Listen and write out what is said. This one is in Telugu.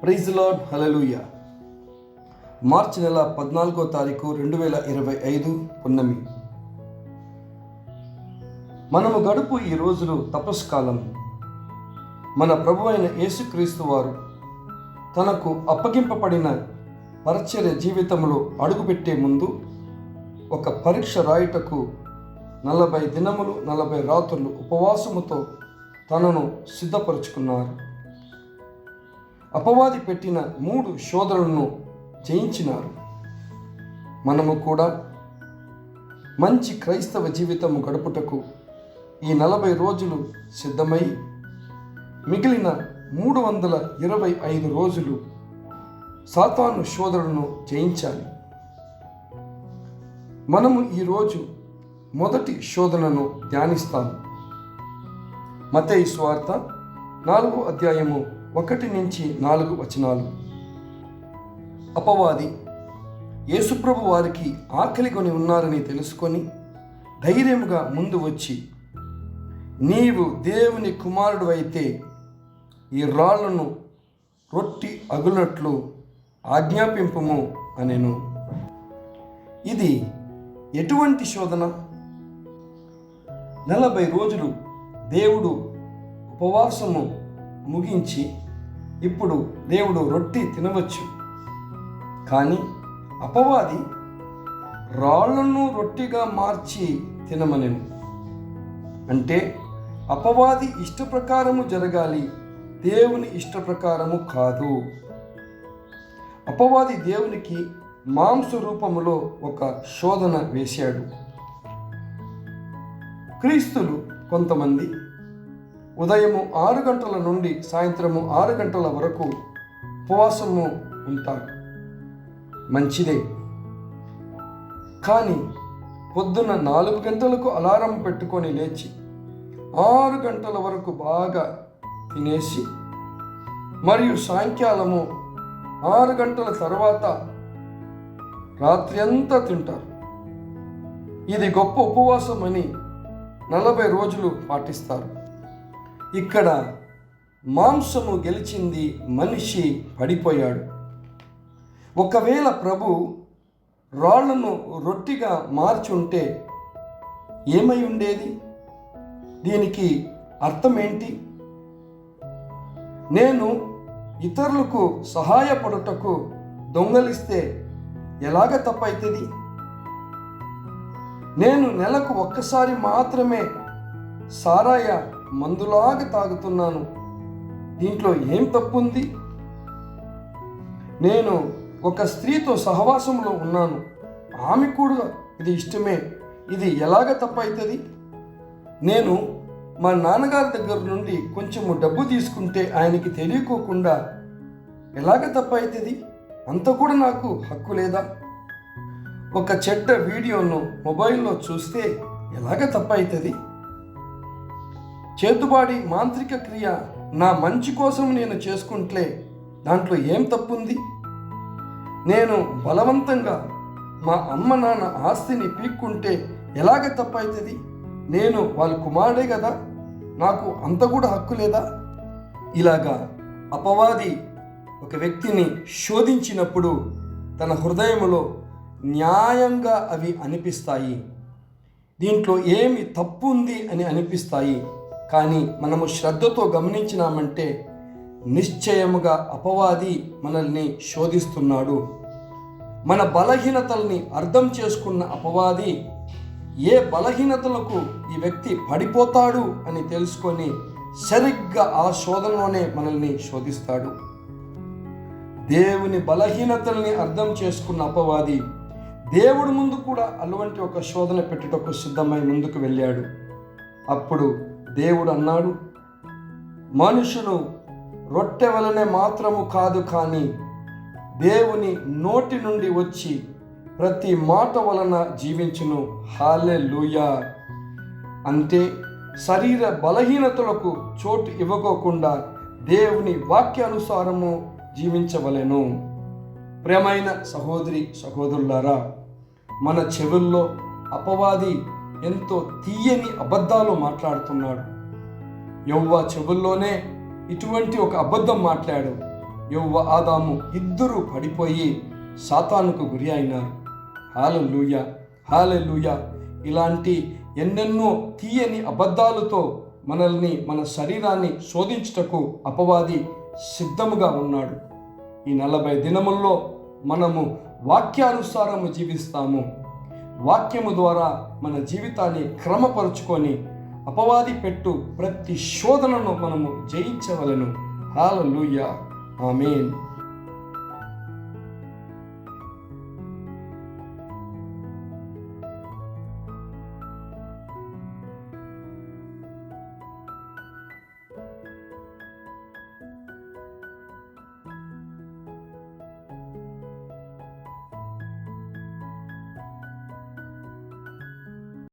ప్రైజ్ లార్డ్, హల్లెలూయా. మార్చి నెల 14వ తారీఖు 2025 పున్నమి. మనము గడుపు ఈ రోజులు తపస్కాలం. మన ప్రభు అయిన యేసుక్రీస్తు వారు తనకు అప్పగింపబడిన పరిచర్య జీవితంలో అడుగుపెట్టే ముందు ఒక పరీక్ష రాయుటకు 40 దినములు 40 రాత్రులు ఉపవాసముతో తనను సిద్ధపరుచుకున్నారు. అపవాది పెట్టిన 3 శోధనలను జయించినారు. మనము కూడా మంచి క్రైస్తవ జీవితము గడుపుటకు ఈ 40 రోజులు సిద్ధమై మిగిలిన 325 రోజులు సాతాను శోధనను జయించాలి. మనము ఈరోజు మొదటి శోధనను ధ్యానిస్తాము. మత్తయి సువార్త 4వ అధ్యాయము 1 నుంచి 4 వచనాలు. అపవాది యేసుప్రభు వారికి ఆకలిగొని ఉన్నారని తెలుసుకొని ధైర్యముగా ముందు వచ్చి, నీవు దేవుని కుమారుడు అయితే ఈ రాళ్లను రొట్టి అగులనట్లు ఆజ్ఞాపింపుము అనెను. ఇది ఎటువంటి శోధన? 40 రోజులు దేవుడు ఉపవాసము ముగించి ఇప్పుడు దేవుడు రొట్టి తినవచ్చు. కానీ అపవాది రాళ్లను రొట్టిగా మార్చి తినమనెను. అంటే అపవాది ఇష్ట ప్రకారము జరగాలి, దేవుని ఇష్ట ప్రకారము కాదు. అపవాది దేవునికి మాంస రూపములో ఒక శోధన వేశాడు. క్రీస్తులు కొంతమంది ఉదయము 6 గంటల నుండి సాయంత్రము 6 గంటల వరకు ఉపవాసము ఉంటారు. మంచిదే. కానీ పొద్దున్న 4 గంటలకు అలారం పెట్టుకొని లేచి 6 గంటల వరకు బాగా తినేసి మరియు సాయంకాలము 6 గంటల తర్వాత రాత్రి అంతా తింటారు. ఇది గొప్ప ఉపవాసం అని 40 రోజులు పాటిస్తారు. ఇక్కడ మాంసము గెలిచింది, మనిషి పడిపోయాడు. ఒకవేళ ప్రభు రాళ్లను రొట్టిగా మార్చుంటే ఏమై ఉండేది? దీనికి అర్థం ఏంటి? నేను ఇతరులకు సహాయపడుటకు దొంగలిస్తే ఎలాగ తప్పవుతుంది? నేను నెలకు ఒక్కసారి మాత్రమే సారాయ మందులాగా తాగుతున్నాను, దీంట్లో ఏం తప్పుంది? నేను ఒక స్త్రీతో సహవాసంలో ఉన్నాను, ఆమె కూడా ఇది ఇష్టమే, ఇది ఎలాగ తప్పవుతుంది? నేను మా నాన్నగారి దగ్గర నుండి కొంచెము డబ్బు తీసుకుంటే ఆయనకి తెలియకోకుండా ఎలాగ తప్పవుతుంది? అంత కూడా నాకు హక్కు లేదా? ఒక చెడ్డ వీడియోను మొబైల్లో చూస్తే ఎలాగ తప్పవుతుంది? చేతుబాడి మాంత్రిక క్రియ నా మంచి కోసం నేను చేసుకుంటే దాంట్లో ఏం తప్పుంది? నేను బలవంతంగా మా అమ్మ నాన్న ఆస్తిని పీక్కుంటే ఎలాగ తప్పవుతుంది? నేను వాళ్ళ కుమారుడే కదా, నాకు అంత కూడా హక్కు లేదా? ఇలాగా అపవాది ఒక వ్యక్తిని శోధించినప్పుడు తన హృదయంలో న్యాయంగా అవి అనిపిస్తాయి, దీంట్లో ఏమి తప్పు ఉంది అని అనిపిస్తాయి. కానీ మనము శ్రద్ధతో గమనించినామంటే నిశ్చయముగా అపవాది మనల్ని శోధిస్తున్నాడు. మన బలహీనతల్ని అర్థం చేసుకున్న అపవాది ఏ బలహీనతలకు ఈ వ్యక్తి పడిపోతాడు అని తెలుసుకొని సరిగ్గా ఆ శోధనలోనే మనల్ని శోధిస్తాడు. దేవుని బలహీనతల్ని అర్థం చేసుకున్న అపవాది దేవుడి ముందు కూడా అటువంటి ఒక శోధన పెట్టుటకు సిద్ధమై ముందుకు వెళ్ళాడు. అప్పుడు దేవుడు అన్నాడు, మనుషులు రొట్టె వలనే మాత్రము కాదు, కానీ దేవుని నోటి నుండి వచ్చి ప్రతి మాట వలన జీవించును. హల్లెలూయా. అంటే శరీర బలహీనతలకు చోటు ఇవ్వకోకుండా దేవుని వాక్యానుసారము జీవించవలెను. ప్రియమైన సహోదరి సహోదరులారా, మన చెవుల్లో అపవాది ఎంతో తీయని అబద్ధాలు మాట్లాడుతున్నాడు. యెహోవా చెవుల్లోనే ఇటువంటి ఒక అబద్ధం మాట్లాడు యెహోవా ఆదాము ఇద్దరు పడిపోయి సాతానుకు గురి అయినారు. హల్లెలూయా, హల్లెలూయా. ఇలాంటి ఎన్నెన్నో తీయని అబద్ధాలతో మనల్ని, మన శరీరాన్ని శోధించుటకు అపవాది సిద్ధముగా ఉన్నాడు. ఈ 40 దినముల్లో మనము వాక్యానుసారము జీవిస్తాము. వాక్యము ద్వారా మన జీవితాన్ని క్రమపరుచుకొని అపవాది పెట్టు ప్రతి శోధనను మనము జయించవలెను. హల్లెలూయా, ఆమేన్.